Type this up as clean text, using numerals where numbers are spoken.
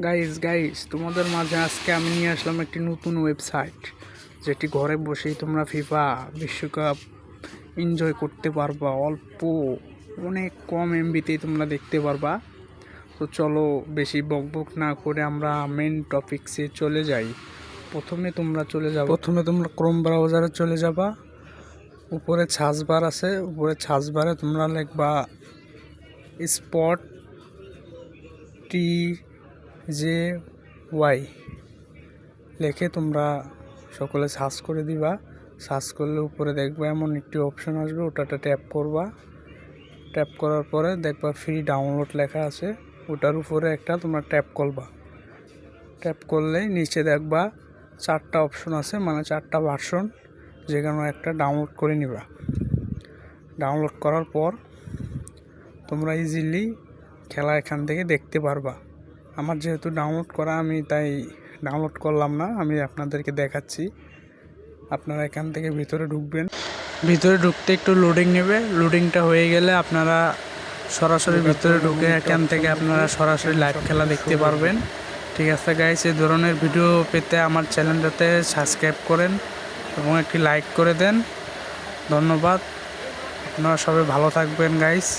Guys তোমাদের মাঝে আজকে আমি নিয়ে আসলাম একটি নতুন ওয়েবসাইট, যেটি ঘরে বসেই তোমরা ফিফা বিশ্বকাপ এনজয় করতে পারবা। অনেক কম এমবিতেই তোমরা দেখতে পারবা। তো চলো বেশি বকবক না করে আমরা মেন টপিকসে চলে যাই। প্রথমে তোমরা ক্রোম ব্রাউজারে চলে যাবা। উপরে সার্চ বার আছে, উপরে সার্চ বারে তোমরা লিখবা স্পট TJY লিখে তোমরা সকলে সার্চ করে দিবা। সার্চ করলে উপরে দেখবা এমন একটি অপশন আসবে, ওটাতে ট্যাপ করবা। ট্যাপ করার পরে দেখবা ফ্রি ডাউনলোড লেখা আছে, ওটার উপরে একটা তোমরা ট্যাপ করবা। ট্যাপ করলেই নিচে দেখবা 4টা অপশন আছে, মানে 4টা ভার্সন, যেখানে একটা ডাউনলোড করে নিবা। ডাউনলোড করার পর তোমরা ইজিলি খেলা এখান থেকে দেখতে পারবা। আমার যেহেতু ডাউনলোড করা, আমি তাই ডাউনলোড করলাম না, আমি আপনাদেরকে দেখাচ্ছি। আপনারা এখান থেকে ভিতরে ঢুকবেন। ভিতরে ঢুকতে একটু লোডিং নেবে। লোডিংটা হয়ে গেলে আপনারা সরাসরি ভিতরে ঢুকে এখান থেকে আপনারা সরাসরি লাইভ খেলা দেখতে পারবেন। ঠিক আছে গাইস, এই ধরনের ভিডিও পেতে আমার চ্যানেলটাতে সাবস্ক্রাইব করেন এবং একটি লাইক করে দেন। ধন্যবাদ। আপনারা সবাই ভালো থাকবেন গাইস।